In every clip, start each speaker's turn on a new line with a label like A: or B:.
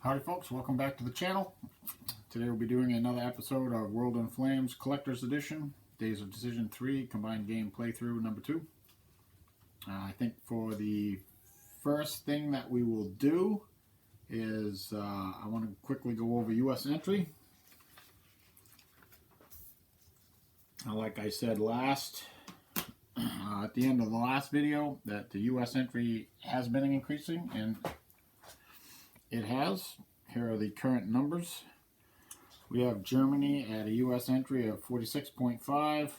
A: Howdy folks, welcome back to the channel. Today we'll be doing another episode of World in Flames Collector's Edition, Days of Decision 3, Combined Game Playthrough number 2. I think for the first thing that we will do is I want to quickly go over U.S. entry. Like I said at the end of the last video, that the U.S. entry has been increasing, and it has. Here are the current numbers. We have Germany at a U.S. entry of 46.5,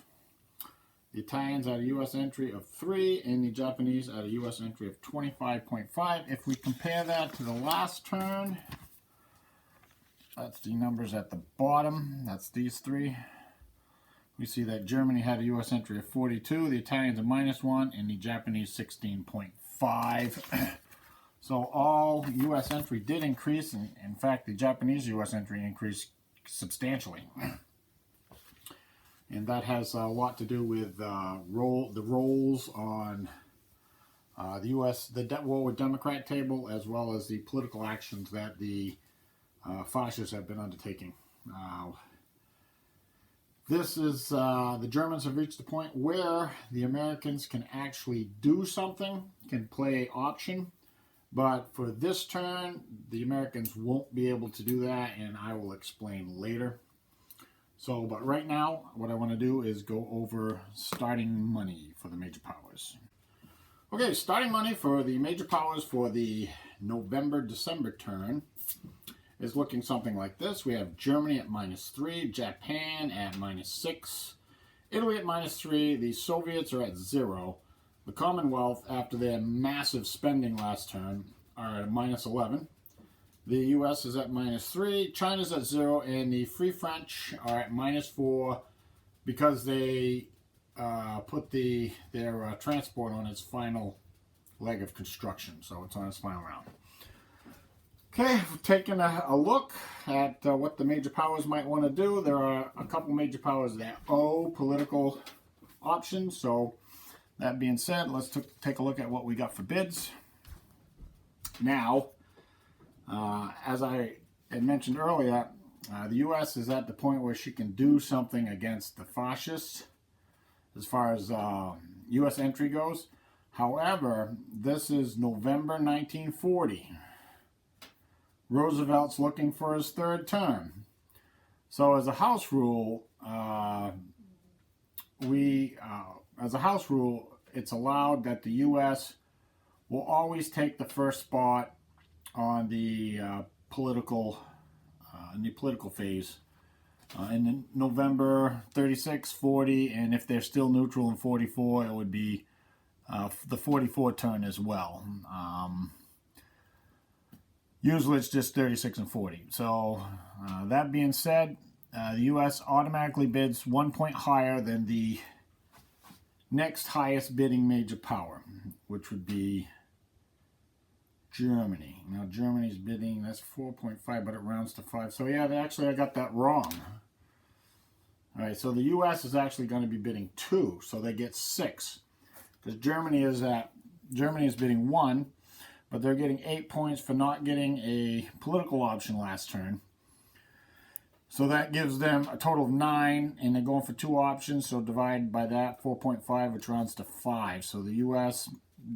A: the Italians at a U.S. entry of 3, and the Japanese at a U.S. entry of 25.5. If we compare that to the last turn, that's the numbers at the bottom. That's these three. We see that Germany had a U.S. entry of 42, the Italians a -1, and the Japanese 16.5. So all U.S. entry did increase, and in fact the Japanese U.S. entry increased substantially. And that has a lot to do with the roles on the U.S., the War Democrat table, as well as the political actions that the fascists have been undertaking. This is, the Germans have reached the point where the Americans can actually do something, can play option. But for this turn, the Americans won't be able to do that, and I will explain later. So, but right now, what I want to do is go over starting money for the major powers. Okay, starting money for the major powers for the November-December turn is looking something like this. We have Germany at -3, Japan at -6, Italy at -3, the Soviets are at 0. The Commonwealth, after their massive spending last turn, are at -11. The U.S. is at -3, China's at 0, and the Free French are at -4 because they put their transport on its final leg of construction, so it's on its final round. Okay, taking a look at what the major powers might want to do. There are a couple major powers that owe political options, so that being said, let's take a look at what we got for bids. Now, as I had mentioned earlier, the U.S. is at the point where she can do something against the fascists as far as U.S. entry goes. However, this is November 1940. Roosevelt's looking for his third term. So as a house rule, it's allowed that the U.S. will always take the first spot on the political phase in November 36, 40, and if they're still neutral in 44, it would be the 44 turn as well. Usually it's just 36 and 40. So that being said, the U.S. automatically bids 1 point higher than the next highest bidding major power, which would be Germany. Now Germany's bidding, that's 4.5, but it rounds to 5. So yeah, actually I got that wrong. All right, so the U.S. is actually going to be bidding 2, so they get 6. Because Germany is bidding 1, but they're getting 8 points for not getting a political option last turn. So that gives them a total of 9, and they're going for 2 options, so divide by that, 4.5, which rounds to 5. So the U.S.,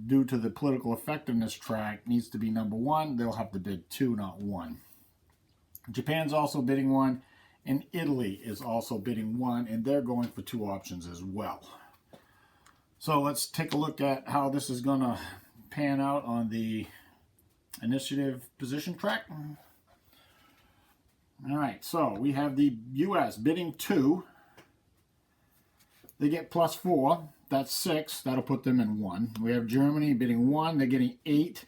A: due to the political effectiveness track, needs to be number 1. They'll have to bid 2, not 1. Japan's also bidding 1, and Italy is also bidding 1, and they're going for 2 options as well. So let's take a look at how this is going to pan out on the initiative position track. All right, so we have the U.S. bidding 2. They get +4. That's 6. That'll put them in 1. We have Germany bidding 1. They're getting 8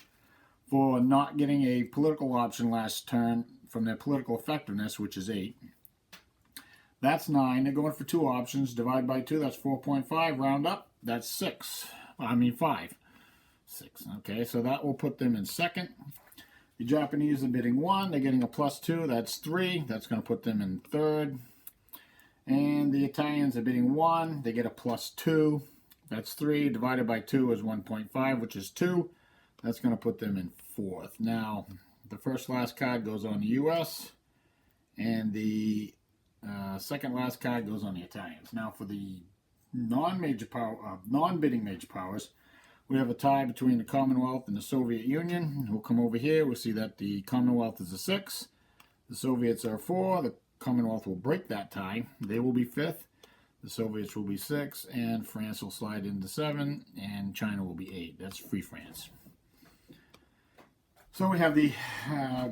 A: for not getting a political option last turn from their political effectiveness, which is 8. That's 9. They're going for 2 options. Divide by 2. That's 4.5. Round up. That's 6. 5. 6. Okay, so that will put them in second. The Japanese are bidding 1. They're getting a +2. That's 3. That's going to put them in third. And the Italians are bidding 1. They get a +2. That's 3. Divided by 2 is 1.5, which is 2. That's going to put them in fourth. Now, The first last card goes on the U.S. and the second last card goes on the Italians. Now for the non-bidding major powers, we have a tie between the Commonwealth and the Soviet Union. We'll come over here. We'll see that the Commonwealth is a 6. The Soviets are 4. The Commonwealth will break that tie. They will be 5th. The Soviets will be 6. And France will slide into 7. And China will be 8. That's Free France. So we have the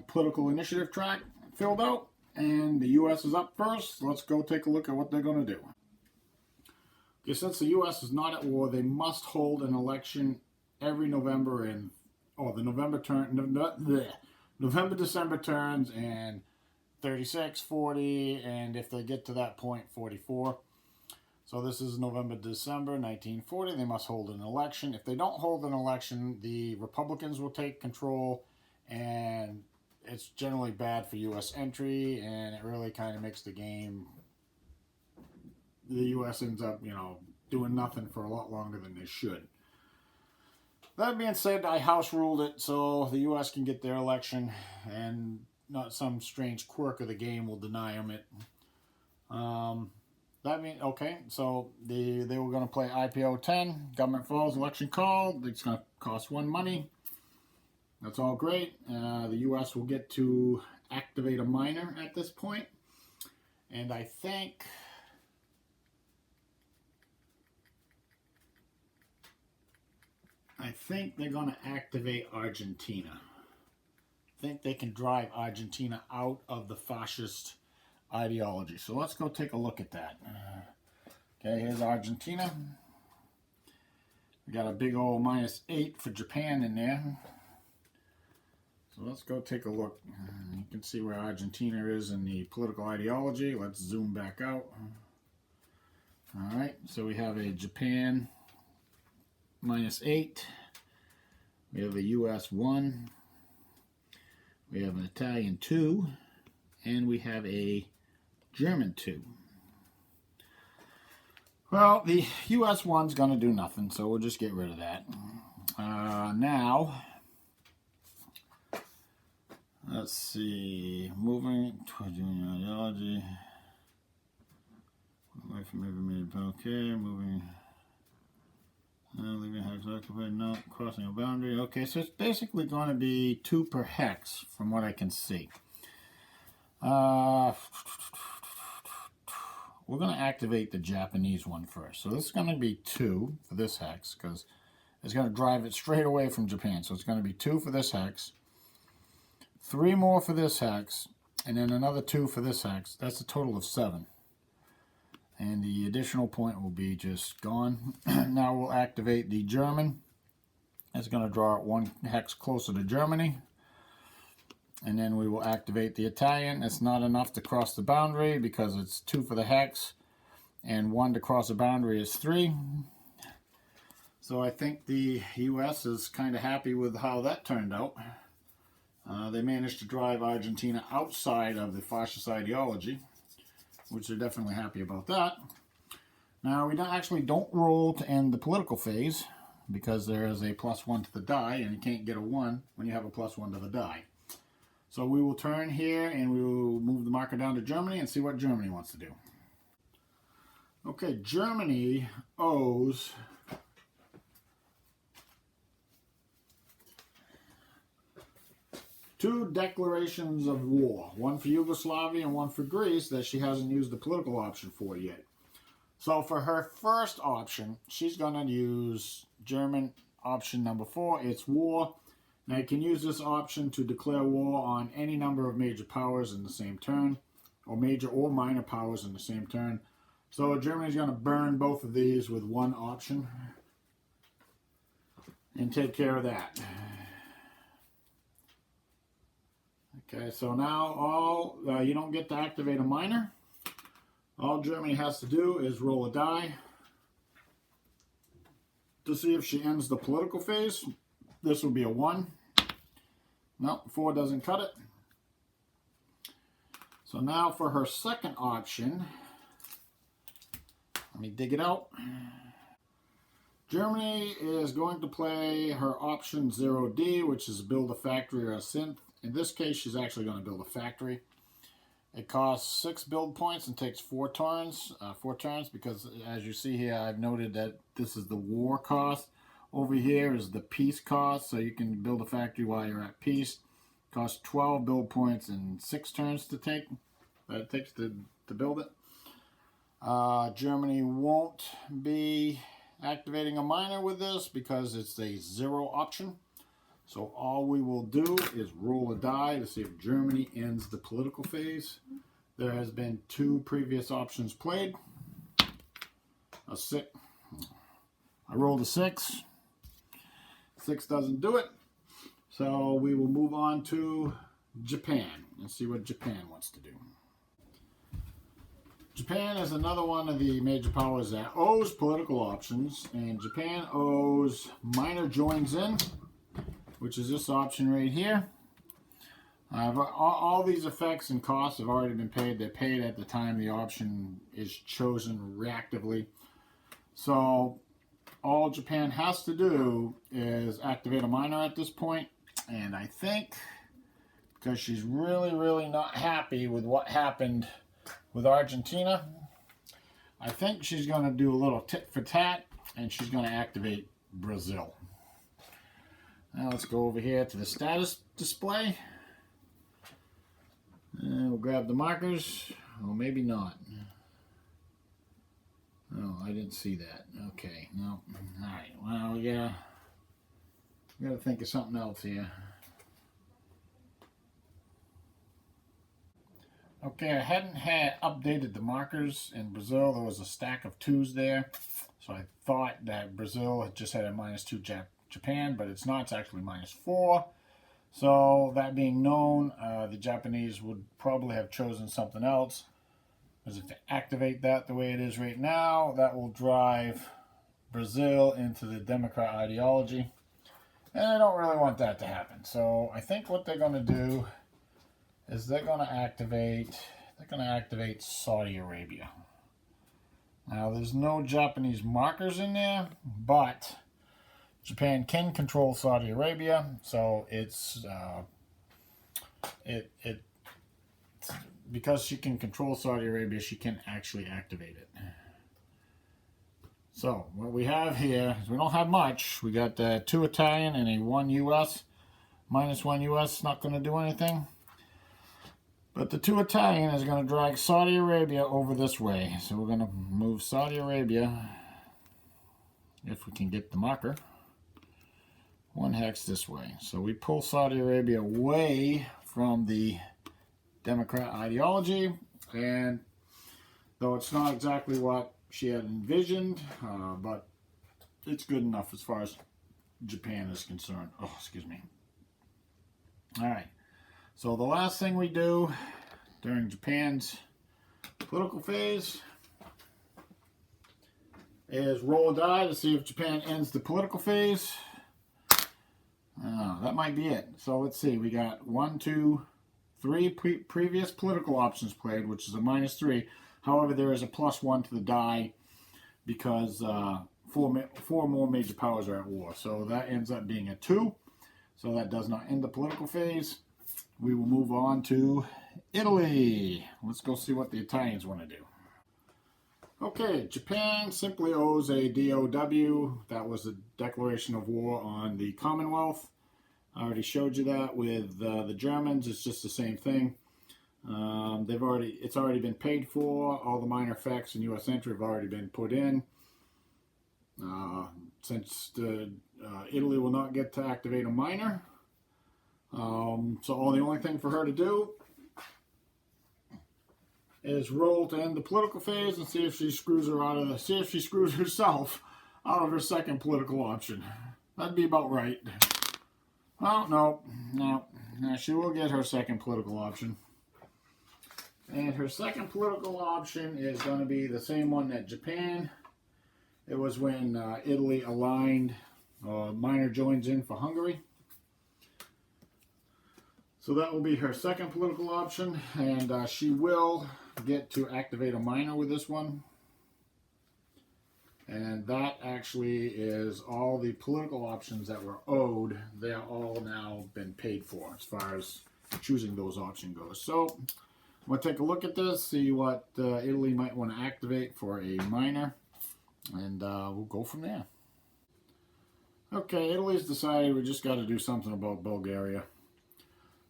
A: political initiative track filled out. And the U.S. is up first. Let's go take a look at what they're going to do. Okay, since the U.S. is not at war, they must hold an election every November the November-December turns in 36, 40, and if they get to that point, 44. So this is November-December 1940. They must hold an election. If they don't hold an election, the Republicans will take control, and it's generally bad for U.S. entry, and it really kind of makes the game. The U.S. ends up, doing nothing for a lot longer than they should. That being said, I House ruled it so the U.S. can get their election, and not some strange quirk of the game will deny them it. That means, okay, so they were going to play IPO 10, government falls, election called. It's going to cost 1 money. That's all great. The U.S. will get to activate a minor at this point, and I think they're going to activate Argentina. I think they can drive Argentina out of the fascist ideology. So let's go take a look at that. Okay, here's Argentina. We got a big old -8 for Japan in there. So let's go take a look. You can see where Argentina is in the political ideology. Let's zoom back out. All right, so we have a Japan -8. We have a US 1. We have an Italian 2. And we have a German 2. Well, the US 1's going to do nothing, so we'll just get rid of that. Now, let's see. Moving towards union ideology. Away from every major, okay, moving. Leaving hex occupied, not crossing a boundary. Okay, so it's basically going to be 2 per hex from what I can see. We're going to activate the Japanese one first. So this is going to be 2 for this hex because it's going to drive it straight away from Japan. So it's going to be 2 for this hex, 3 more for this hex, and then another 2 for this hex. That's a total of 7. And the additional point will be just gone. Now we'll activate the German. It's going to draw it 1 hex closer to Germany. And then we will activate the Italian. It's not enough to cross the boundary because it's 2 for the hex. And 1 to cross the boundary is 3. So I think the U.S. is kind of happy with how that turned out. They managed to drive Argentina outside of the fascist ideology, which they're definitely happy about that. Now, we don't roll to end the political phase because there is a +1 to the die, and you can't get a 1 when you have a +1 to the die. So we will turn here, and we will move the marker down to Germany and see what Germany wants to do. Okay, Germany owes two declarations of war, one for Yugoslavia and one for Greece, that she hasn't used the political option for yet. So for her first option, she's going to use German option number 4. It's war. Now you can use this option to declare war on any number of major powers in the same turn, or major or minor powers in the same turn. So Germany's going to burn both of these with one option and take care of that. Okay, so now you don't get to activate a minor. All Germany has to do is roll a die to see if she ends the political phase. This will be a 1. No, 4 doesn't cut it. So now for her second option, let me dig it out. Germany is going to play her option 0D, which is build a factory or a synth In this case, she's actually going to build a factory. It costs 6 build points and takes 4 turns. 4 turns because, as you see here, I've noted that this is the war cost. Over here is the peace cost, so you can build a factory while you're at peace. It costs 12 build points and 6 turns to take. That it takes to build it. Germany won't be activating a miner with this because it's a 0 option. So all we will do is roll a die to see if Germany ends the political phase. There has been 2 previous options played. A 6. I rolled a 6. 6 doesn't do it. So we will move on to Japan and see what Japan wants to do. Japan is another one of the major powers that owes political options, and Japan owes minor joins in, which is this option right here. All these effects and costs have already been paid. They're paid at the time the option is chosen reactively. So all Japan has to do is activate a miner at this point, and I think because she's really not happy with what happened with Argentina, I think she's going to do a little tit for tat, and she's going to activate Brazil. Now let's go over here to the status display. And we'll grab the markers. Or maybe not. Oh, I didn't see that. Okay, no. Alright, well, yeah. We gotta think of something else here. Okay, I hadn't updated the markers in Brazil. There was a stack of 2s there. So I thought that Brazil had just had a -2 Japan, but it's not. It's actually -4. So that being known, the Japanese would probably have chosen something else. Because if they activate that the way it is right now, that will drive Brazil into the Democrat ideology. And I don't really want that to happen. So I think what they're going to do is they're going to activate Saudi Arabia. Now there's no Japanese markers in there, but Japan can control Saudi Arabia, so it's because she can control Saudi Arabia, she can actually activate it. So what we have here is we don't have much. We got 2 Italian and a 1 US. -1 US, not going to do anything. But the 2 Italian is going to drag Saudi Arabia over this way. So we're going to move Saudi Arabia, if we can get the marker, 1 hex this way. So we pull Saudi Arabia away from the Democrat ideology, and though it's not exactly what she had envisioned, but it's good enough as far as Japan is concerned. Oh, excuse me. All right. So the last thing we do during Japan's political phase is roll a die to see if Japan ends the political phase. That might be it. So let's see. We got 1, 2, 3 previous political options played, which is a -3. However, there is a +1 to the die because 4 more major powers are at war. So that ends up being a 2. So that does not end the political phase. We will move on to Italy. Let's go see what the Italians want to do. Okay, Japan simply owes a DoW. That was a declaration of war on the Commonwealth. I already showed you that with the Germans. It's just the same thing. It's already been paid for. All the minor effects and U.S. entry have already been put in. Since Italy will not get to activate a minor, so the only thing for her to do is roll to end the political phase and see if she screws herself out of her second political option. That'd be about right. Well, no, she will get her second political option. And her second political option is going to be the same one that Japan. It was when Italy aligned minor joins in for Hungary. So that will be her second political option, and she will get to activate a minor with this one. And that actually is all the political options that were owed. They are all now been paid for as far as choosing those option goes. So we'll take a look at this, see what Italy might want to activate for a minor, and we'll go from there. Okay, Italy's decided we just got to do something about Bulgaria.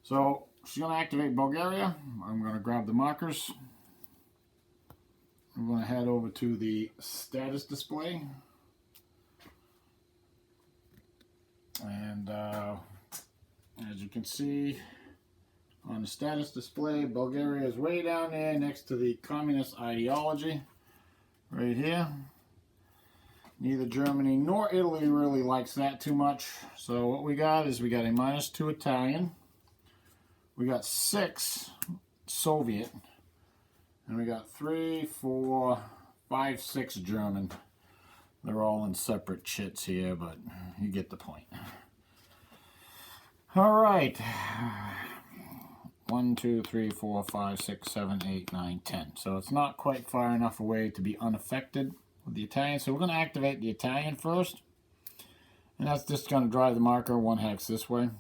A: So she's going to activate Bulgaria. I'm going to grab the markers. I'm going to head over to the status display. And as you can see on the status display, Bulgaria is way down there next to the communist ideology right here. Neither Germany nor Italy really likes that too much. So what we got is we got a -2 Italian. We got 6 Soviet. And we got 3, 4, 5, 6 German. They're all in separate chits here, but you get the point. All right. 1, 2, 3, 4, 5, 6, 7, 8, 9, 10. So it's not quite far enough away to be unaffected with the Italian. So we're going to activate the Italian first. And that's just going to drive the marker 1 hex this way.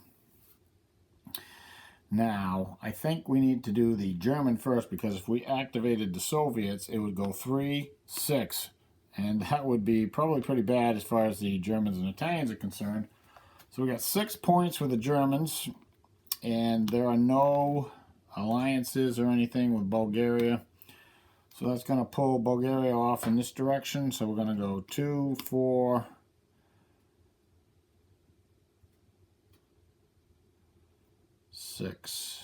A: Now, I think we need to do the German first, because if we activated the Soviets, it would go 3, 6. And that would be probably pretty bad as far as the Germans and Italians are concerned. So we got 6 points with the Germans. And there are no alliances or anything with Bulgaria. So that's going to pull Bulgaria off in this direction. So we're going to go 2, 4, 6.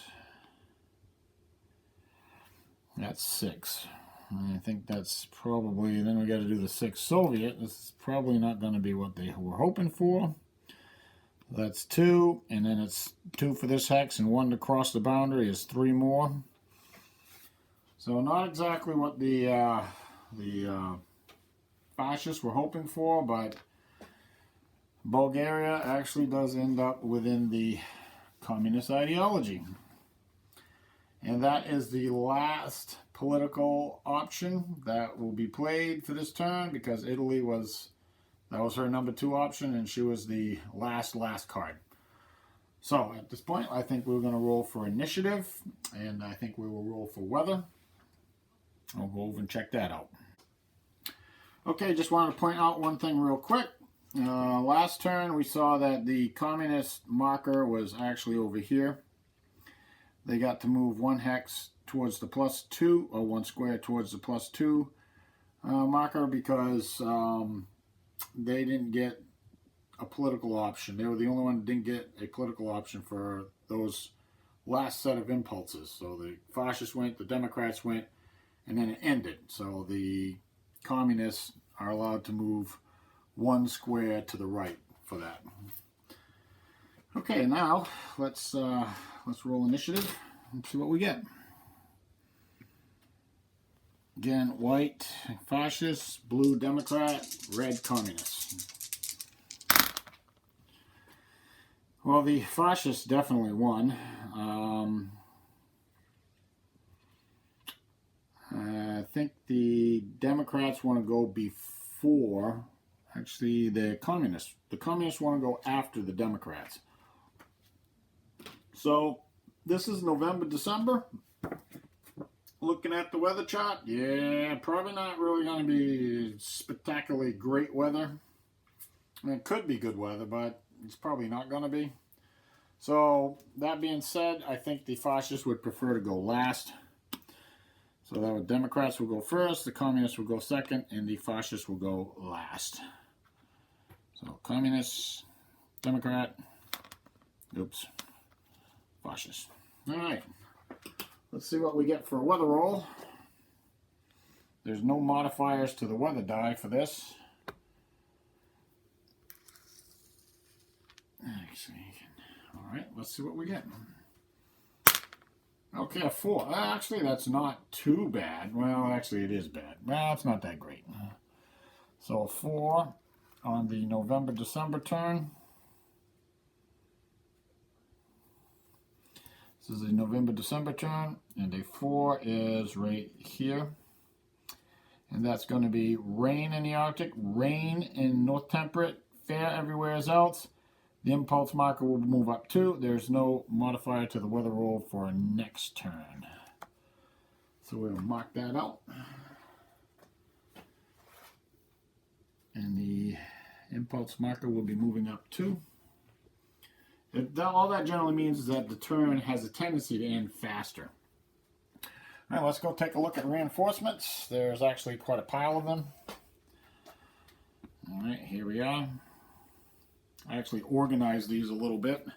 A: That's 6. I think that's probably, then we got to do the 6 Soviet. This is probably not going to be what they were hoping for. That's 2, and then it's 2 for this hex, and 1 to cross the boundary is 3 more. So not exactly what the fascists were hoping for, but Bulgaria actually does end up within the communist ideology. And that is the last political option that will be played for this turn, because Italy that was her number 2 option, and she was the last card. So at this point, I think we're going to roll for initiative, and I think we will roll for weather. I'll go over and check that out. Okay, just wanted to point out one thing real quick. Last turn, we saw that the communist marker was actually over here. They got to move 1 hex towards the +2, or 1 square towards the +2 marker, because they didn't get a political option. They were the only one that didn't get a political option for those last set of impulses. So the fascists went, the Democrats went, and then it ended. So the communists are allowed to move 1 square to the right for that. Okay, now let's roll initiative and see what we get. Again, white fascists, blue Democrat, red communists. Well, the fascists definitely won. I think the Democrats want to go before, actually, the communists. The communists want to go after the Democrats. So, this is November, December. Looking at the weather chart, yeah, probably not really going to be spectacularly great weather. I mean, it could be good weather, but it's probably not going to be. So, that being said, I think the fascists would prefer to go last. So, the Democrats will go first, the communists will go second, and the fascists will go last. So, communists, Democrat, oops, fascists. All right. Let's see what we get for a weather roll. There's no modifiers to the weather die for this. Actually, all right, let's see what we get. Okay, a 4. Actually, that's not too bad. Well, actually, it is bad. Well, it's not that great. So a 4 on the November-December turn. This is a November-December turn, and a 4 is right here. And that's going to be rain in the Arctic, rain in North Temperate, fair everywhere else, The impulse marker will move up 2. There's no modifier to the weather roll for next turn. So we'll mark that out. And the impulse marker will be moving up 2. All that generally means is that the turn has a tendency to end faster. All right, let's go take a look at reinforcements. There's actually quite a pile of them. All right, here we are. I actually organized these a little bit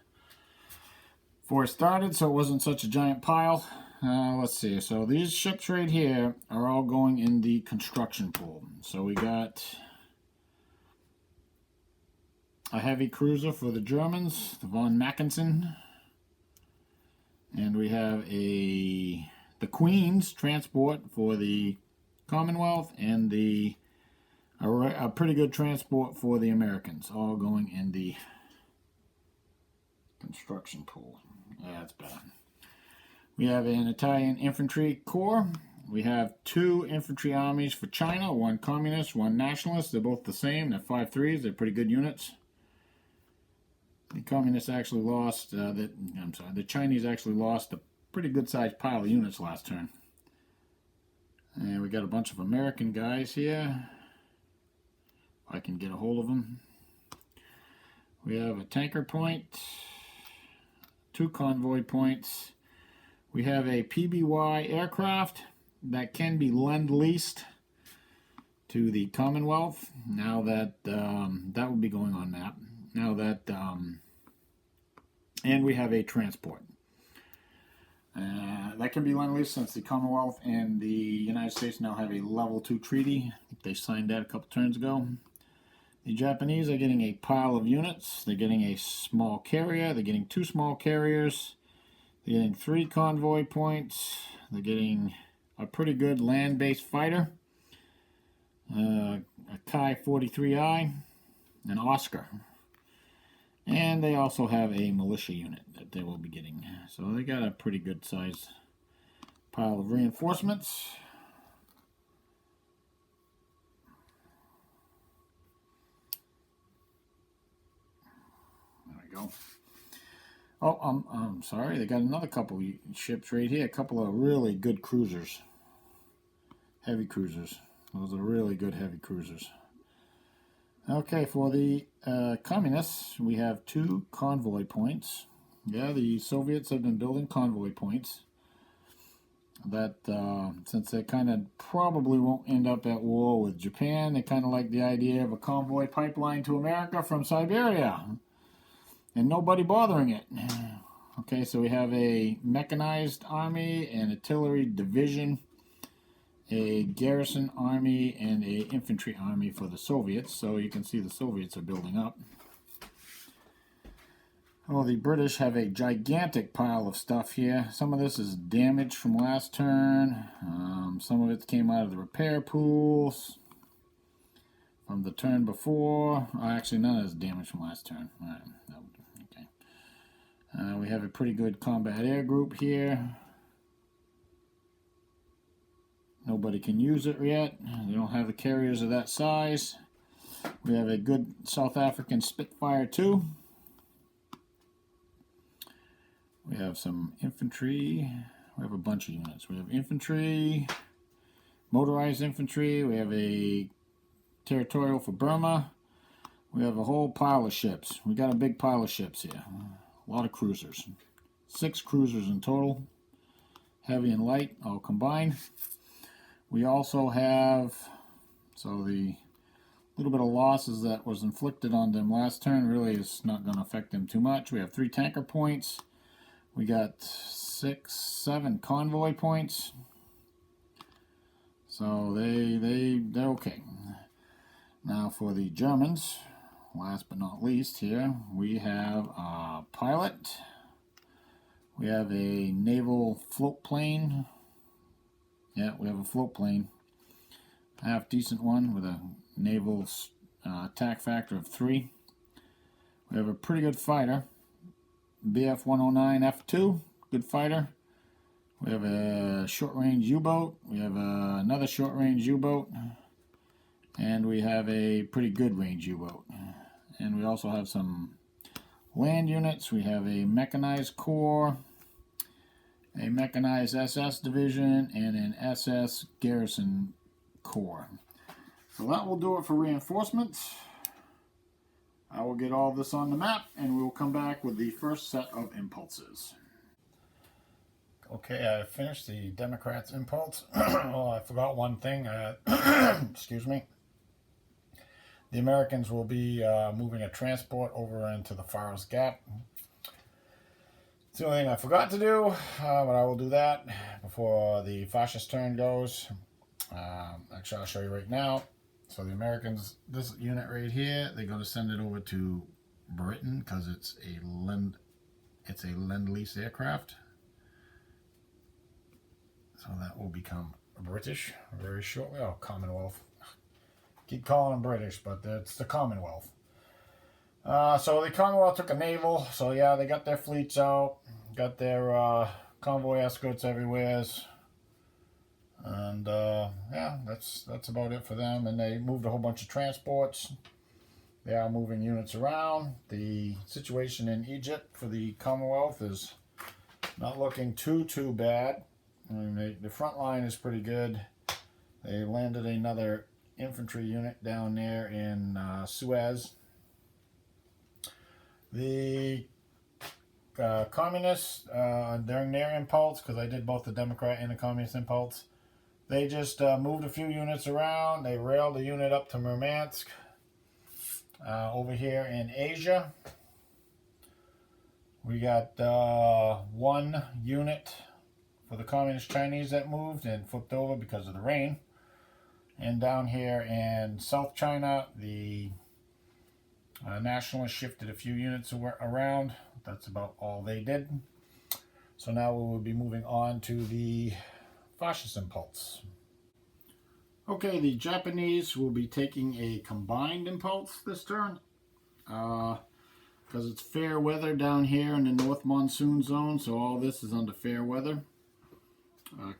A: before I started, so it wasn't such a giant pile. Let's see. So these ships right here are all going in the construction pool. So we got a heavy cruiser for the Germans, the von Mackensen, and we have the Queen's transport for the Commonwealth, and a pretty good transport for the Americans, all going in the construction pool. That's bad. We have an Italian infantry corps. We have 2 infantry armies for China, 1 communist, 1 nationalist. They're both the same. They're 5.3s. They're pretty good units. The communists actually lost, the Chinese actually lost a pretty good sized pile of units last turn. And we got a bunch of American guys here. If I can get a hold of them. We have a tanker point, 2 convoy points. We have a PBY aircraft that can be lend-leased to the Commonwealth. Now that that will be going on map. Now that and we have a transport that can be lend-leased, since the Commonwealth and the United States now have a level 2 treaty. They signed that a couple turns ago. The Japanese are getting a pile of units. They're getting a small carrier. They're getting 2 small carriers. They're getting 3 convoy points. They're getting a pretty good land-based fighter, a Kai 43I, an Oscar. And they also have a militia unit that they will be getting. So they got a pretty good size pile of reinforcements. There we go. Oh, I'm sorry. They got another couple ships right here. A couple of really good cruisers. Heavy cruisers. Those are really good heavy cruisers. Okay, for the communists, we have 2 convoy points. Yeah, the Soviets have been building convoy points that, since they kind of probably won't end up at war with Japan, they kind of like the idea of a convoy pipeline to America from Siberia and nobody bothering it. Okay, so we have a mechanized army, an artillery division, a garrison army, and a infantry army for the Soviets. So you can see the Soviets are building up. Well, the British have a gigantic pile of stuff here. Some of this is damaged from last turn. Some of it came out of the repair pools from the turn before. Actually, none of it is damaged from last turn. All right. Okay. We have a pretty good combat air group here. Nobody can use it yet. They don't have the carriers of that size. We have a good South African Spitfire too. We have some infantry. We have a bunch of units. We have infantry, motorized infantry. We have a territorial for Burma. We have a whole pile of ships. We got a big pile of ships here. A lot of cruisers. 6 cruisers in total. Heavy and light all combined. We also have, so the little bit of losses that was inflicted on them last turn really is not going to affect them too much. We have 3 tanker points. We got 6, 7 convoy points. So they're okay. Now for the Germans, last but not least here, we have a pilot. We have a naval float plane. Yeah, we have a float plane. A half decent one with a naval attack factor of 3. We have a pretty good fighter. BF-109F2, good fighter. We have a short-range U-boat. We have another short-range U-boat. And we have a pretty good range U-boat. And we also have some Land units, we have a mechanized corps, a mechanized SS division, and an SS garrison corps. So that will do it for reinforcements. I will get all this on the map, and we will come back with the first set of impulses. Okay, I finished the Democrats' impulse. Oh, I forgot one thing. Excuse me. The Americans will be moving a transport over into the Forest Gap. It's the only thing I forgot to do, but I will do that before the fascist turn goes. Actually, I'll show you right now. So the Americans, this unit right here, they're going to send it over to Britain because it's a Lend-Lease aircraft. So that will become British very shortly. Oh, Commonwealth. Keep calling them British, but it's the Commonwealth. So the Commonwealth took a naval. So yeah, they got their fleets out, got their convoy escorts everywhere, and yeah, that's about it for them. And they moved a whole bunch of transports. They are moving units around. The situation in Egypt for the Commonwealth is not looking too bad. I mean, the front line is pretty good. They landed another infantry unit down there in Suez. The communists, during their impulse, because I did both the Democrat and the communist impulse, they just moved a few units around. They railed a unit up to Murmansk over here in Asia. We got one unit for the communist Chinese that moved and flipped over because of the rain. And down here in South China, the nationalists shifted a few units around. That's about all they did. So now we will be moving on to the fascist impulse. Okay, the Japanese will be taking a combined impulse this turn. Because it's fair weather down here in the North Monsoon Zone, so all this is under fair weather.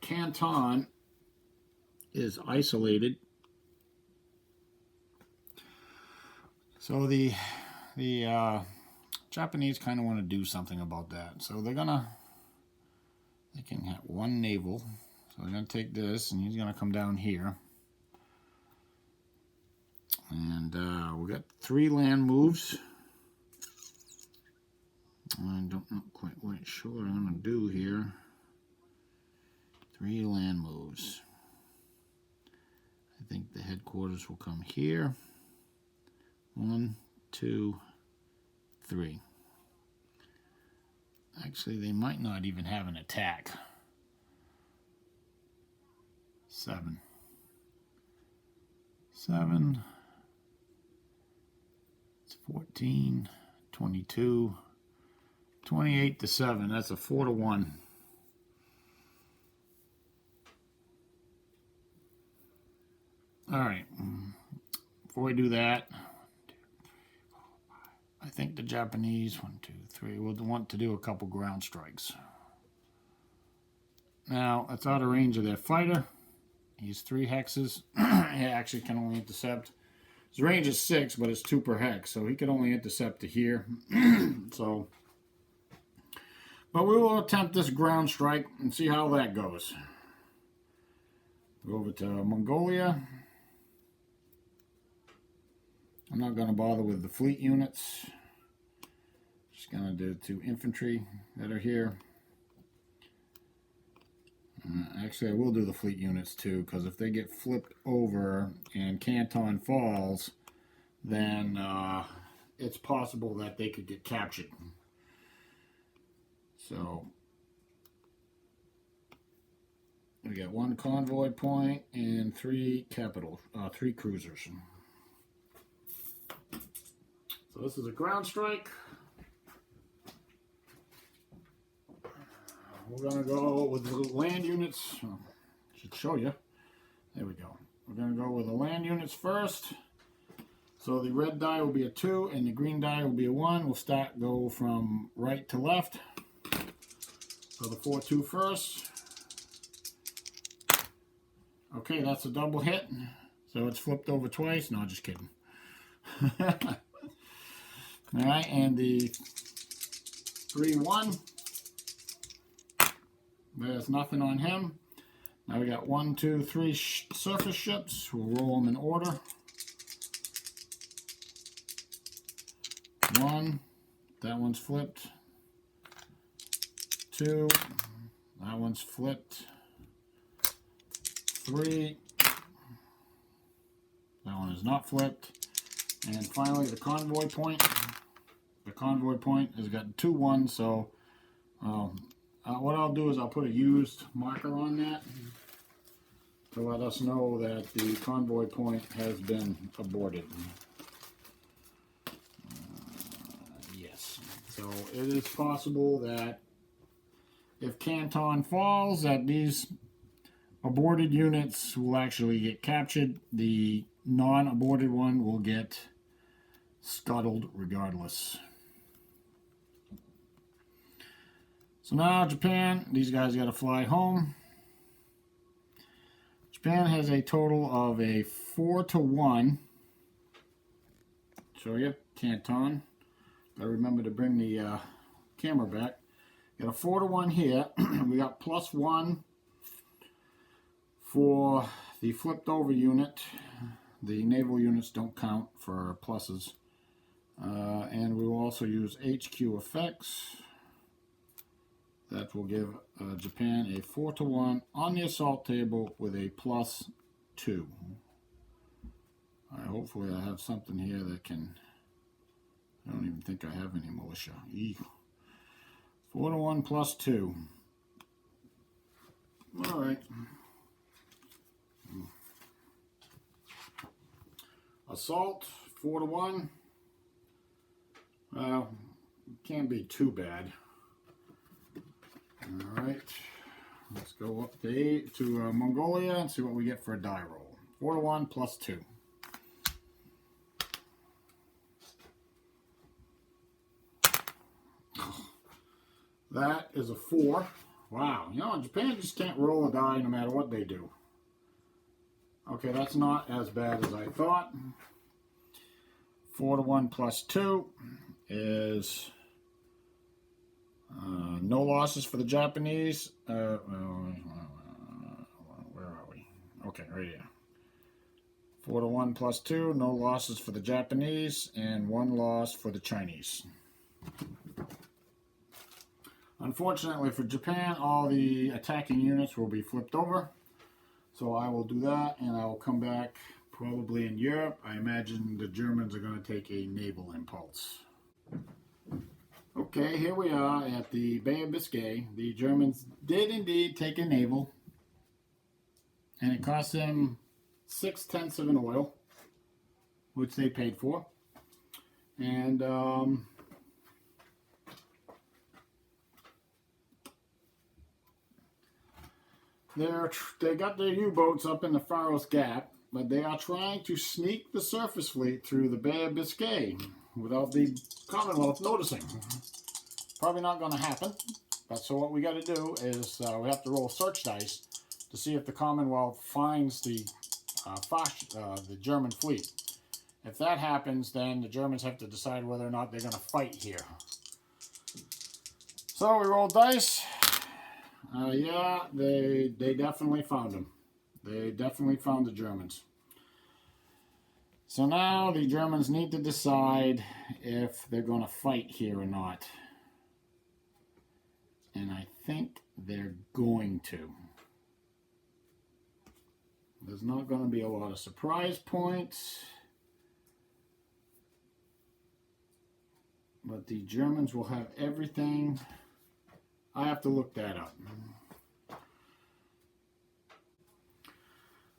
A: Canton is isolated. So the Japanese kind of want to do something about that. So they can have one naval. So they're going to take this, and he's going to come down here. And we got 3 land moves. I don't know quite sure what I'm going to do here. 3 land moves. I think the headquarters will come here. 1, 2, 3. Actually, they might not even have an attack. 7. 7. It's 14, 22, 28 to 7. That's a 4 to 1. All right. Before we do that, I think the Japanese, 1, 2, 3, will want to do a couple ground strikes. Now, that's out of range of their fighter. He's 3 hexes. He actually can only intercept. His range is 6, but it's 2 per hex, so he can only intercept to here. So, but we will attempt this ground strike and see how that goes. Go over to Mongolia. I'm not going to bother with the fleet units. Just going to do 2 infantry that are here. Actually, I will do the fleet units too, because if they get flipped over and Canton falls, then it's possible that they could get captured. So we got 1 convoy point and 3 cruisers. So this is a ground strike. We're going to go with the land units. Should show you. There we go. We're going to go with the land units first. So the red die will be a 2 and the green die will be a 1. We'll go from right to left. So the 4-2 first. Okay, that's a double hit. So it's flipped over twice. No, just kidding. All right, and the 3-1. There's nothing on him. Now we got 1, 2, 3 surface ships. We'll roll them in order. 1, that one's flipped. 2, that one's flipped. 3, that one is not flipped. And finally the convoy point. The convoy point has got 2 1s, so what I'll do is I'll put a used marker on that to let us know that the convoy point has been aborted. Yes, so it is possible that if Canton falls, that these aborted units will actually get captured. The non-aborted one will get scuttled regardless. So now Japan, these guys got to fly home. Japan has a total of a 4-1. Show you, Canton. Gotta remember to bring the camera back. Got a 4-1 here. We got +1 for the flipped over unit. The naval units don't count for pluses. And we will also use HQ effects. That will give Japan a 4-1 on the assault table with a +2. Hopefully I have something here that can... I don't even think I have any militia. 4-1 +2. All right. Assault 4-1. Well, can't be too bad. All right, let's go up to Mongolia and see what we get for a die roll. 4-1 +2. That is a 4. Wow, you know, Japan just can't roll a die no matter what they do. Okay, that's not as bad as I thought. 4-1 +2 is no losses for the Japanese. Where are we? Okay, right here. 4-1 +2, no losses for the Japanese, and 1 loss for the Chinese. Unfortunately for Japan, all the attacking units will be flipped over. So I will do that, and I will come back probably in Europe. I imagine the Germans are going to take a naval impulse. Okay, here we are at the Bay of Biscay. The Germans did indeed take a naval, and it cost them 6/10 of an oil, which they paid for. And they got their U-boats up in the Faroes Gap, but they are trying to sneak the surface fleet through the Bay of Biscay without the Commonwealth noticing. Probably not going to happen. But so what we got to do is we have to roll search dice to see if the Commonwealth finds the German fleet. If that happens, then the Germans have to decide whether or not they're going to fight here. So we roll dice. Yeah, they definitely found them. They definitely found the Germans. So now the Germans need to decide if they're going to fight here or not. And I think they're going to. There's not going to be a lot of surprise points. But the Germans will have everything. I have to look that up.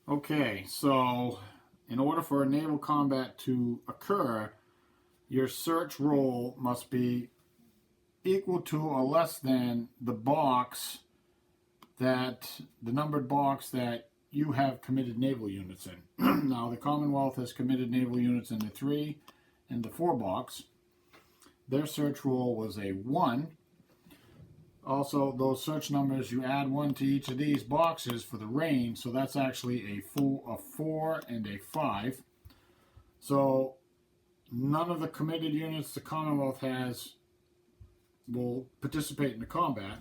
A: Okay, so in order for a naval combat to occur, your search roll must be equal to or less than the numbered box that you have committed naval units in. Now, the Commonwealth has committed naval units in the 3 and the 4 box. Their search roll was a 1. Also, those search numbers, you add 1 to each of these boxes for the range, so that's actually a 4 and a 5. So none of the committed units the Commonwealth has will participate in the combat.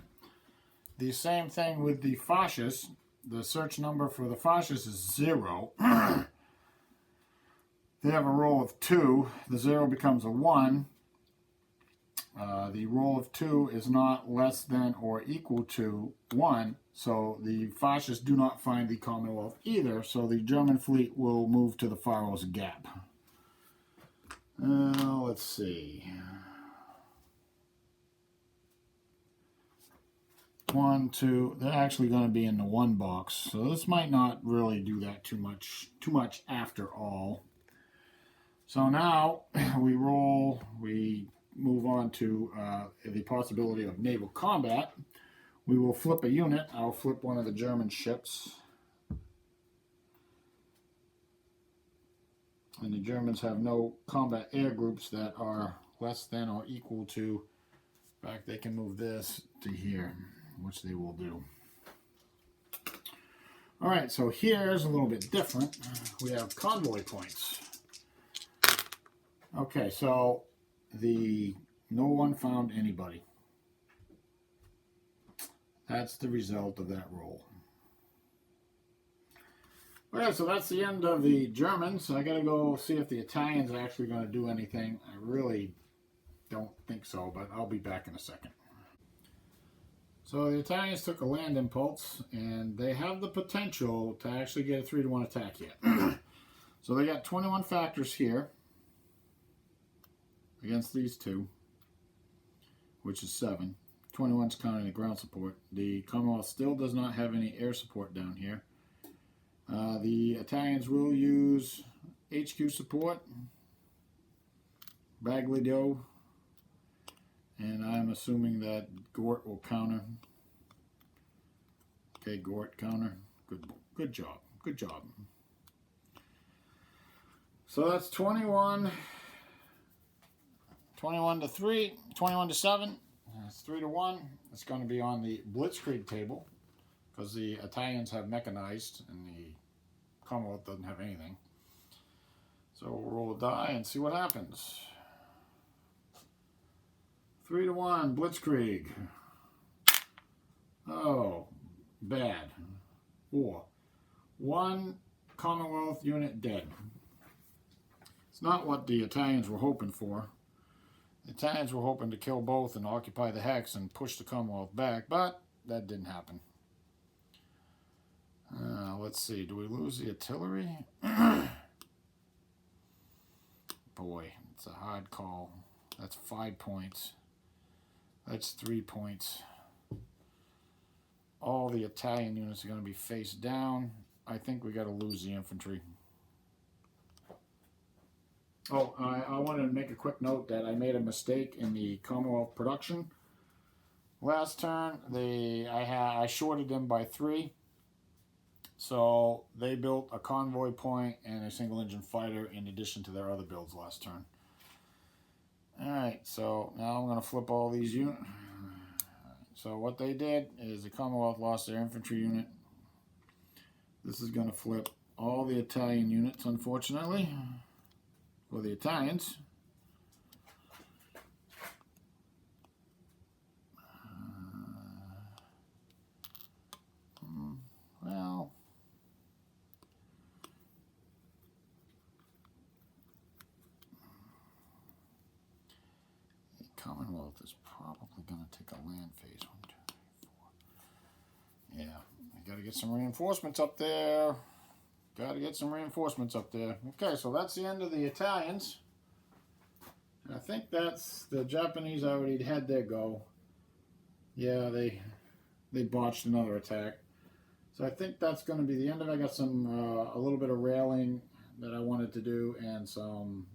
A: The same thing with the fascists. The search number for the fascists is 0. They have a roll of 2. The 0 becomes a 1. The roll of 2 is not less than or equal to 1. So the fascists do not find the Commonwealth either. So the German fleet will move to the Faroes Gap. Let's see. 1, 2. They're actually going to be in the 1 box. So this might not really do that too much after all. So now we move on to the possibility of naval combat. We will flip a unit. I'll flip one of the German ships. And the Germans have no combat air groups that are less than or equal to, in fact, they can move this to here, which they will do. All right, so here's a little bit different. We have convoy points. Okay, so no one found anybody. That's the result of that roll. Okay, so that's the end of the Germans. I gotta go see if the Italians are actually going to do anything. I really don't think so, but I'll be back in a second. So the Italians took a land impulse, and they have the potential to actually get a 3-to-1 attack yet. So they got 21 factors here against these two, which is 7. 21's counting the ground support. The Commonwealth still does not have any air support down here. The Italians will use HQ support, Baglio, and I'm assuming that Gort will counter. Okay, Gort counter. Good job. Good job. So that's 21 to 3, 21 to 7. It's 3-to-1. It's going to be on the Blitzkrieg table because the Italians have mechanized and the Commonwealth doesn't have anything. So we'll roll a die and see what happens. 3-to-1, Blitzkrieg. Oh, bad. 4. 1 Commonwealth unit dead. It's not what the Italians were hoping for. The Italians were hoping to kill both and occupy the Hex and push the Commonwealth back, but that didn't happen. Let's see, do we lose the artillery? Boy, it's a hard call. That's 5 points. That's 3 points. All the Italian units are going to be face down. I think we got to lose the infantry. Oh, I wanted to make a quick note that I made a mistake in the Commonwealth production. Last turn, I shorted them by 3. So they built a convoy point and a single engine fighter in addition to their other builds last turn. Alright, so now I'm going to flip all these units. So what they did is the Commonwealth lost their infantry unit. This is going to flip all the Italian units, unfortunately, for the Italians. Well, the Commonwealth is probably going to take a land phase. 1, 2, 3, 4. Yeah, I got to get some reinforcements up there. Okay, so that's the end of the Italians. I think that's the Japanese already had their go. Yeah, they botched another attack. So I think that's going to be the end of it. I got some a little bit of railing that I wanted to do, and some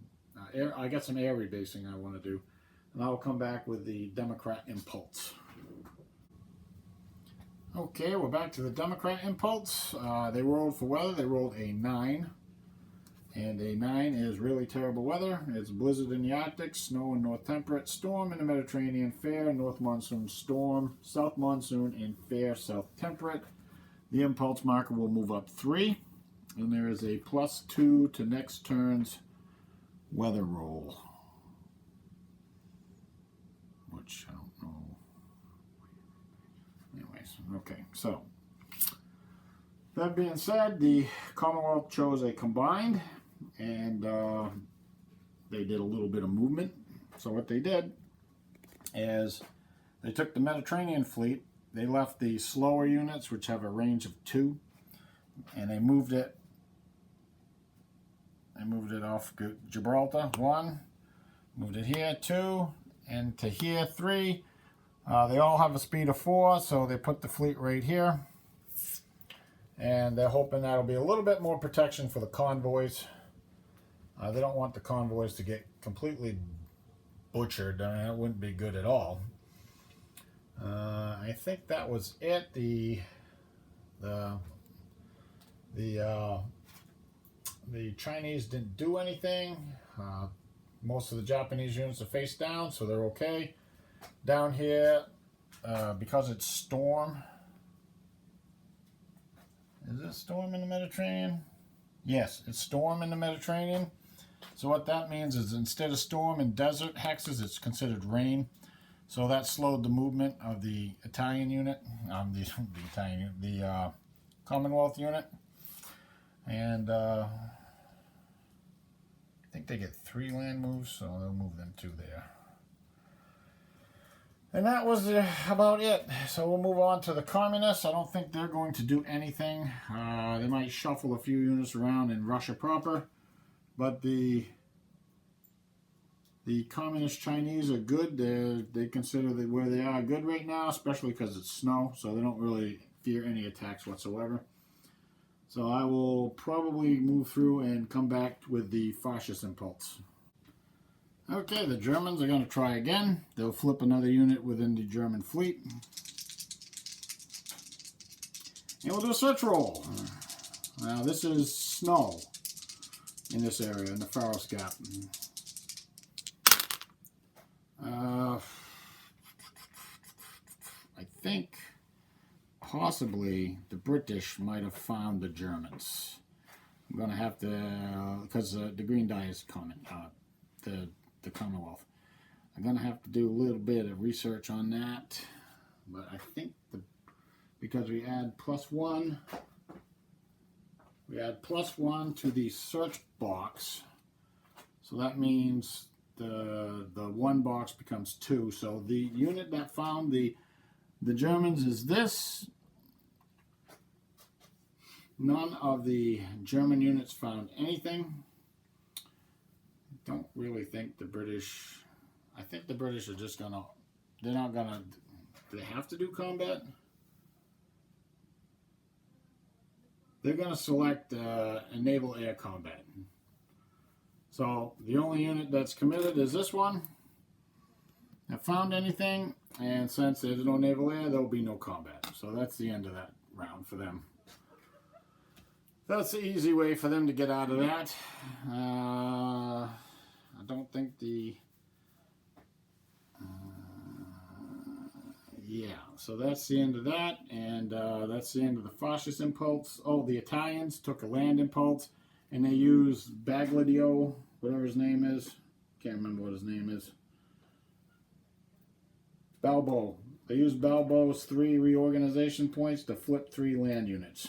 A: I got some air rebasing I want to do, and I'll come back with the Democrat Impulse. Okay, we're back to the Democrat Impulse. They rolled for weather. They rolled a 9, and a 9 is really terrible weather. It's blizzard in the Arctic, snow in North Temperate, storm in the Mediterranean, fair North Monsoon, storm, South Monsoon, and fair South Temperate. The impulse marker will move up 3, and there is a +2 to next turn's weather roll, which I don't know. Anyways, okay, so that being said, the Commonwealth chose a combined, and they did a little bit of movement. So what they did is they took the Mediterranean fleet, they left the slower units, which have a range of 2, and they moved it off Gibraltar, 1, moved it here, 2, and to here, 3. They all have a speed of 4, so they put the fleet right here. And they're hoping that'll be a little bit more protection for the convoys. They don't want the convoys to get completely butchered. I mean, that wouldn't be good at all. I think that was it. The Chinese didn't do anything. Most of the Japanese units are face down, so they're okay. Down here, because it's storm. Is it storm in the Mediterranean? Yes, it's storm in the Mediterranean. So what that means is instead of storm and desert hexes, it's considered rain. So that slowed the movement of the Italian unit, the Commonwealth unit. And I think they get 3 land moves, so they'll move them 2 there. And that was about it. So we'll move on to the communists. I don't think they're going to do anything. They might shuffle a few units around in Russia proper. But the communist Chinese are good. They consider that where they are good right now, especially because it's snow. So they don't really fear any attacks whatsoever. So I will probably move through and come back with the fascist impulse. Okay, the Germans are going to try again. They'll flip another unit within the German fleet. And we'll do a search roll. Now this is snow in this area, in the Faroes Gap. I think possibly the British might have found the Germans. I'm going to have to, because the green die is common, the Commonwealth. I'm going to have to do a little bit of research on that. But I think because we add +1, we add +1 to the search box. So that means the 1 box becomes 2. So the unit that found the Germans is this. None of the German units found anything. Don't really think the British, I think the British are just gonna, they're not gonna, do they have to do combat? They're gonna select naval air combat. So the only unit that's committed is this one. Have found anything, and since there's no naval air, there'll be no combat. So that's the end of that round for them. That's the easy way for them to get out of that. I don't think yeah, so that's the end of that, and that's the end of the fascist impulse. Oh, the Italians took a land impulse, and they used Baglidio, whatever his name is. Can't remember what his name is. Balbo. They used Balbo's 3 reorganization points to flip 3 land units.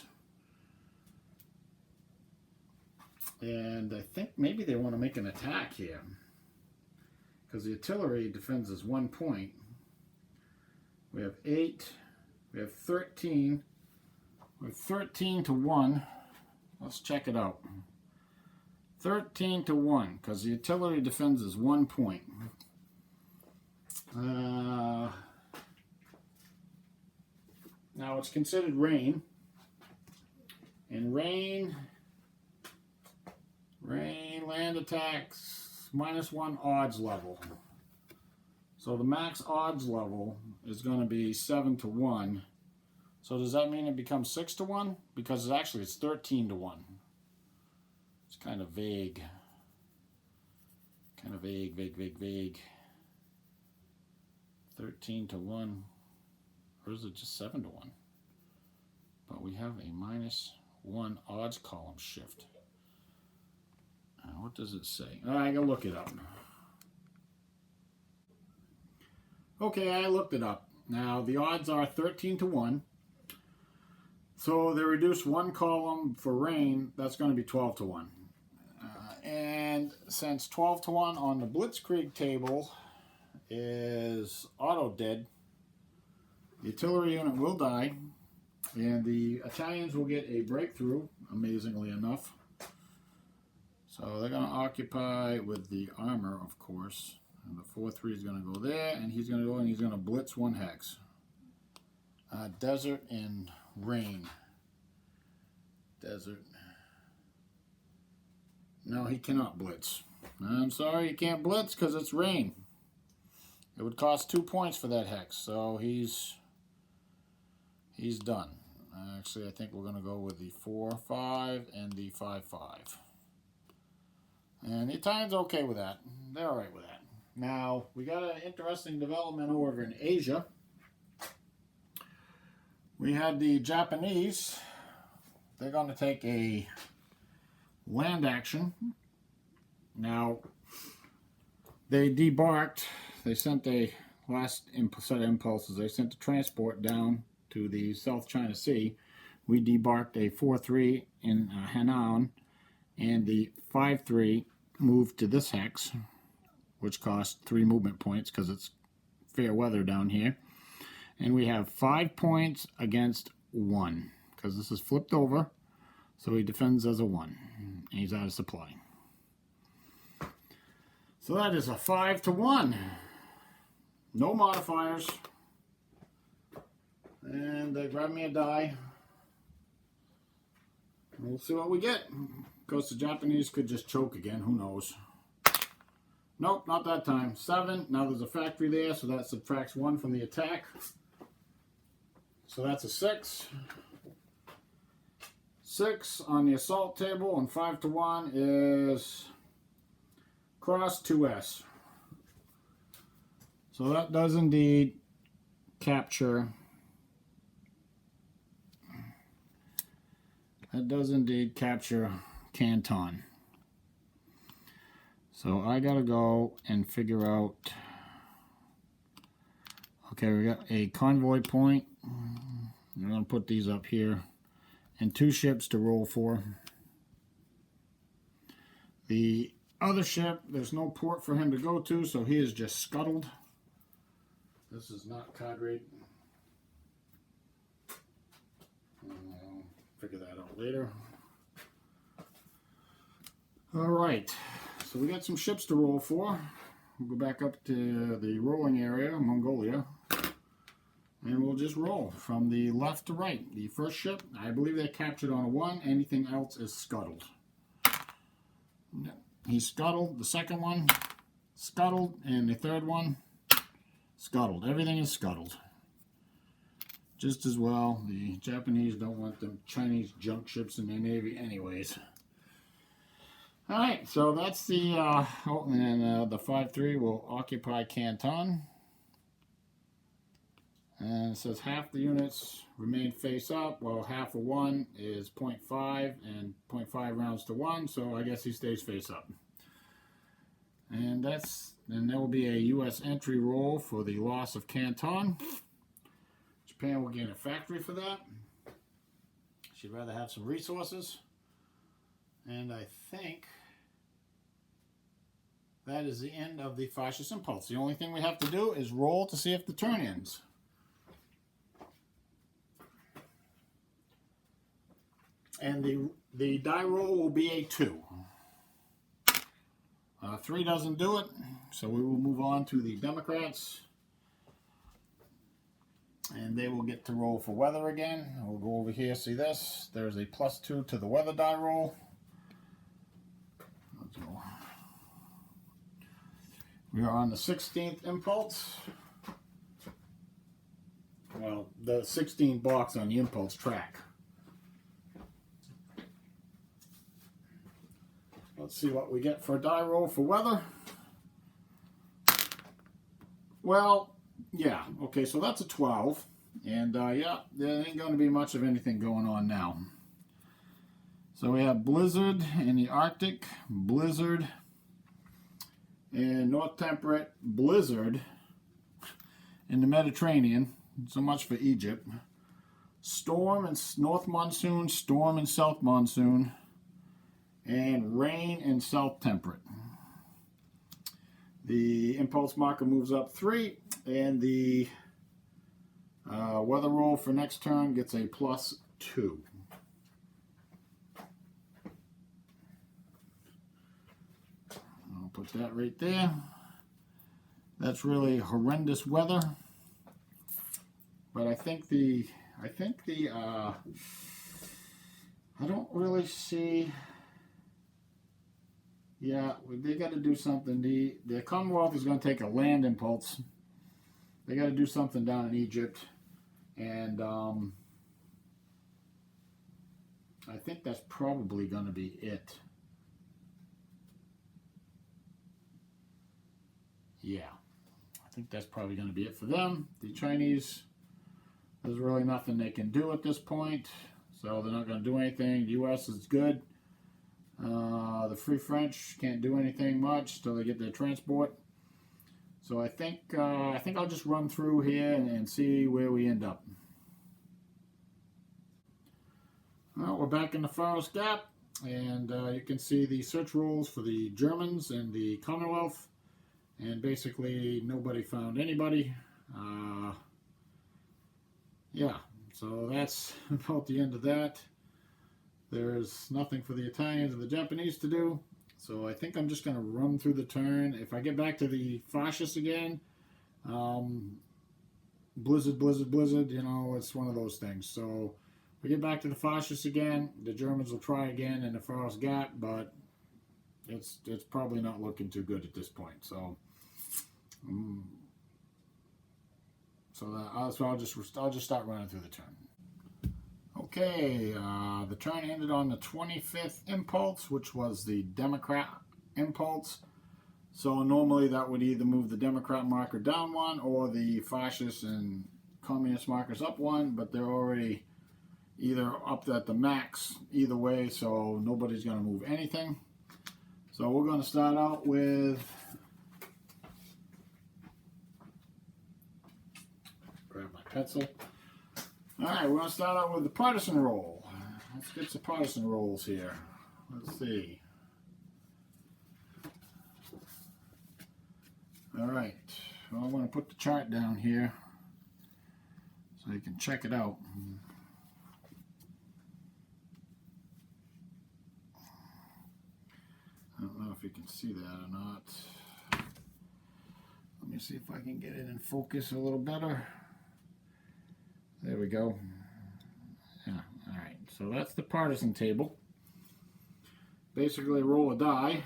A: And I think maybe they want to make an attack here, because the artillery defends as 1 point. We have 8, we have 13, we have 13 to 1. Let's check it out. 13 to 1, because the artillery defends as 1 point. Now it's considered rain, and rain land attacks -1 odds level. So the max odds level is going to be 7 to 1. So does that mean it becomes 6 to 1? Because it's 13 to 1. It's kind of vague. Kind of vague. 13 to 1. Or is it just 7 to 1? But we have a -1 odds column shift. What does it say? I gotta look it up. Okay, I looked it up. Now, the odds are 13 to 1. So they reduced one column for rain, that's going to be 12 to 1. And since 12 to 1 on the Blitzkrieg table is auto dead, the artillery unit will die, and the Italians will get a breakthrough, amazingly enough. So they're going to occupy with the armor, of course. And the 4-3 is going to go there, and he's going to go and he's going to blitz one hex. Desert and rain. Desert. No, he cannot blitz. I'm sorry, he can't blitz because it's rain. It would cost 2 points for that hex, so he's done. Actually, I think we're going to go with the 4-5 and the 5-5. And the Italians are okay with that. They're all right with that. Now, we got an interesting development over in Asia. We had the Japanese. They're going to take a land action. Now, they debarked. They sent a last set of impulses. They sent the transport down to the South China Sea. We debarked a 4-3 in Henan, and the 5-3 moved to this hex, which cost 3 movement points because it's fair weather down here. And we have 5 points against 1 because this is flipped over, so he defends as a 1, and he's out of supply. So that is a 5 to 1. No modifiers. And they grab me a die. We'll see what we get. Of course, the Japanese could just choke again. Who knows? Nope, not that time. 7. Now there's a factory there, so that subtracts 1 from the attack. So that's a 6. 6 on the assault table, and 5 to 1 is cross 2S. So that does indeed capture. That does indeed capture Canton. So I gotta go and figure out. Okay, we got a convoy point. I'm gonna put these up here, and 2 ships to roll for. The other ship, there's no port for him to go to, so he is just scuttled. This is not card rate. I'll figure that out later. Alright, so we got some ships to roll for. We'll go back up to the rolling area, Mongolia, and we'll just roll from the left to right. The first ship, I believe they captured on a 1. Anything else is scuttled. He's scuttled. The second one, scuttled. And the third one, scuttled. Everything is scuttled. Just as well, the Japanese don't want them Chinese junk ships in their navy anyways. Alright, so that's the, the 5-3 will occupy Canton. And it says half the units remain face up, while half of 1 is 0.5 and 0.5 rounds to 1, so I guess he stays face up. And then there will be a U.S. entry roll for the loss of Canton. Japan will gain a factory for that. She'd rather have some resources. And I think that is the end of the fascist impulse. The only thing we have to do is roll to see if the turn ends. And the die roll will be a 2. 3 doesn't do it, so we will move on to the Democrats. And they will get to roll for weather again. We'll go over here, see this. There's a +2 to the weather die roll. Let's go. We are on the 16th impulse. Well, the 16th box on the impulse track. Let's see what we get for a die roll for weather. Well, yeah, okay, so that's a 12. And yeah, there ain't going to be much of anything going on now. So we have blizzard in the Arctic, blizzard in North Temperate, blizzard in the Mediterranean. So much for Egypt. Storm in North Monsoon, storm in South Monsoon, and rain in South Temperate. The impulse marker moves up 3, and the weather roll for next turn gets a +2. I'll put that right there. That's really horrendous weather. But I don't really see. Yeah, they got to do something. The Commonwealth is going to take a land impulse. They got to do something down in Egypt, and I think that's probably going to be it. Yeah, I think that's probably going to be it for them. The Chinese, there's really nothing they can do at this point, so they're not going to do anything. The U.S. is good. The Free French can't do anything much till they get their transport. So I think I'll just run through here and see where we end up. Well, we're back in the Forest Gap, and you can see the search rolls for the Germans and the Commonwealth, and basically nobody found anybody. Yeah, so that's about the end of that. There's nothing for the Italians and the Japanese to do, so I think I'm just going to run through the turn. If I get back to the fascists again, blizzard, blizzard, blizzard, you know, it's one of those things. So if we get back to the fascists again, the Germans will try again in the Forest Gap, but it's probably not looking too good at this point. So I'll just start running through the turn. Okay, the turn ended on the 25th impulse, which was the Democrat impulse. So normally that would either move the Democrat marker down 1 or the fascist and communist markers up 1, but they're already either up at the max either way, so nobody's going to move anything. So we're going to start out with grab my pencil. Alright, we're going to start out with the partisan roll. Let's get some partisan rolls here. Let's see. Alright, well, I'm going to put the chart down here so you can check it out. I don't know if you can see that or not. Let me see if I can get it in focus a little better. There we go. Yeah, alright, so that's the partisan table. Basically roll a die,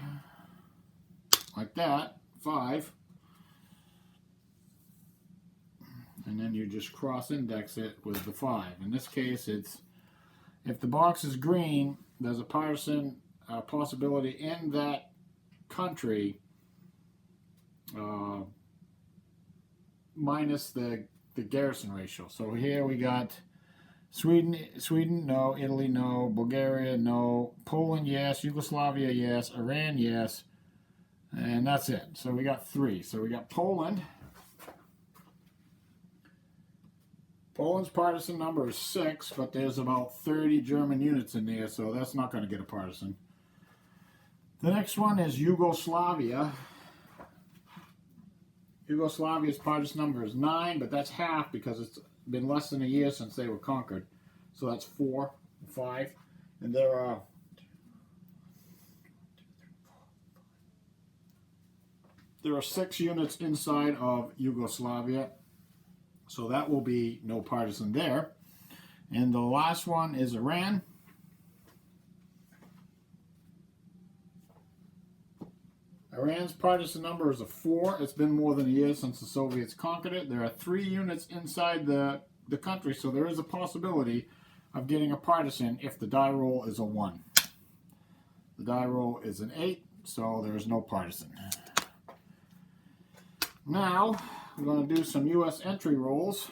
A: like that, 5. And then you just cross-index it with the 5. In this case, it's, if the box is green, there's a partisan possibility in that country minus the garrison ratio. So here we got Sweden no, Italy no, Bulgaria no, Poland yes, Yugoslavia yes, Iran yes, and that's it. So we got 3. So we got Poland. Poland's partisan number is 6, but there's about 30 German units in there, so that's not going to get a partisan. The next one is Yugoslavia. Yugoslavia's partisan number is 9, but that's half because it's been less than a year since they were conquered. So that's 4, 5. And there are 6 units inside of Yugoslavia. So that will be no partisan there. And the last one is Iran. Iran's partisan number is a 4. It's been more than a year since the Soviets conquered it. There are 3 units inside the country, so there is a possibility of getting a partisan if the die roll is a 1. The die roll is an 8, so there is no partisan. Now, we're going to do some U.S. entry rolls.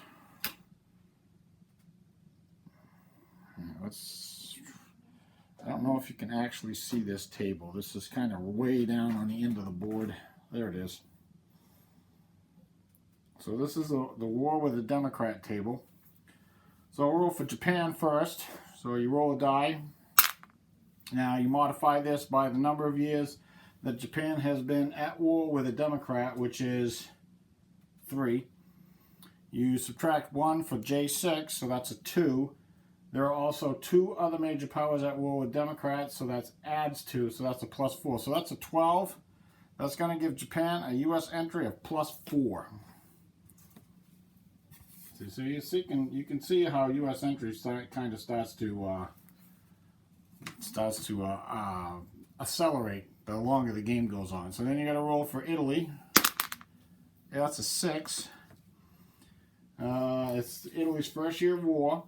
A: I don't don't know if you can actually see this table. This is kind of way down on the end of the board. There it is. So this is the war with the Democrat table. So I'll roll for Japan first. So you roll a die. Now you modify this by the number of years that Japan has been at war with a Democrat, which is 3. You subtract 1 for J6, so that's a 2. There are also 2 other major powers at war with Democrats, so that adds 2, so that's a +4. So that's a 12. That's going to give Japan a U.S. entry of +4. So you can see how U.S. entry kind of starts to accelerate the longer the game goes on. So then you got to roll for Italy. Yeah, that's a 6. It's Italy's first year of war,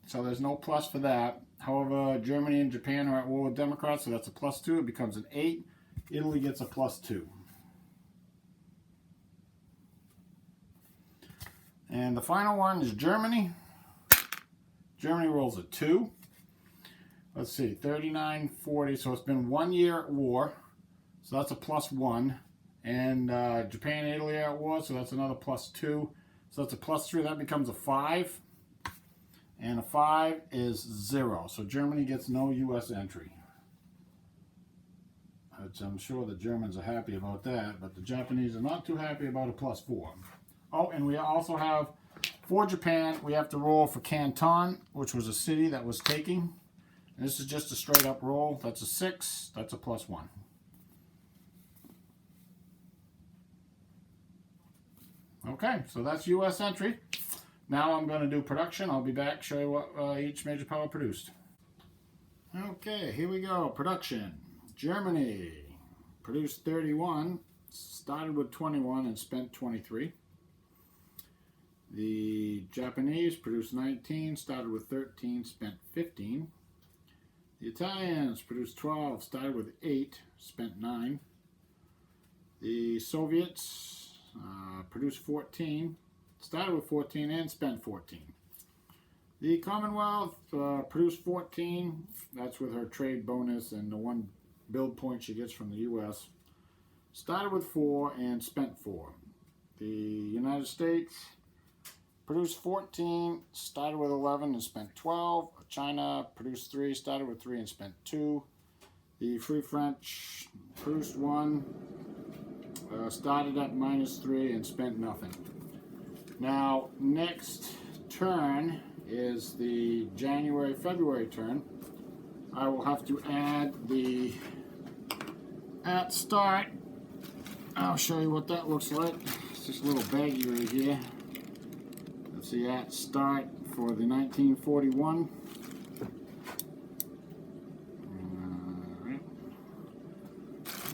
A: so there's no plus for that. However, Germany and Japan are at war with Democrats, so that's a +2. It becomes an 8. Italy gets a +2. And the final one is Germany. Germany rolls a 2. Let's see, 39, 40. So it's been 1 year at war. So that's a +1. And Japan and Italy are at war. So that's another +2. So that's a +3. That becomes a 5. And a 5 is 0. So Germany gets no U.S. entry. Which I'm sure the Germans are happy about that. But the Japanese are not too happy about a +4. Oh, and we also have, for Japan, we have to roll for Canton, which was a city that was taking. And this is just a straight up roll. That's a 6. That's a +1. Okay, so that's U.S. entry. Now I'm going to do production. I'll be back, show you what each major power produced. Okay, here we go. Production. Germany produced 31, started with 21 and spent 23. The Japanese produced 19, started with 13, spent 15. The Italians produced 12, started with 8, spent 9. The Soviets produced 14, started with 14 and spent 14. The Commonwealth produced 14, that's with her trade bonus and the 1 build point she gets from the U.S. Started with 4 and spent 4. The United States produced 14, started with 11 and spent 12. China produced 3, started with 3 and spent 2. The Free French produced 1, started at -3 and spent nothing. Now, next turn is the January-February turn. I will have to add the at start. I'll show you what that looks like. It's just a little baggie right here. That's the at start for the 1941.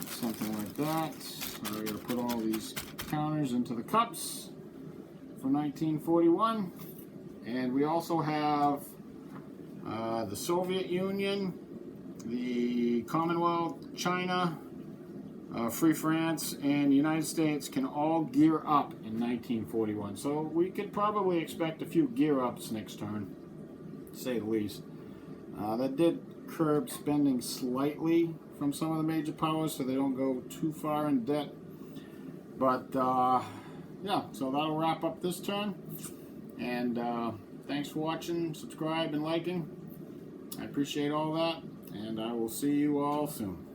A: Something like that. So we're going to put all these counters into the cups for 1941. And we also have the Soviet Union, the Commonwealth, China, Free France, and the United States can all gear up in 1941. So we could probably expect a few gear ups next turn, to say the least. That did curb spending slightly from some of the major powers, so they don't go too far in debt. But yeah, so that'll wrap up this turn. And thanks for watching, subscribe, and liking. I appreciate all that, and I will see you all soon.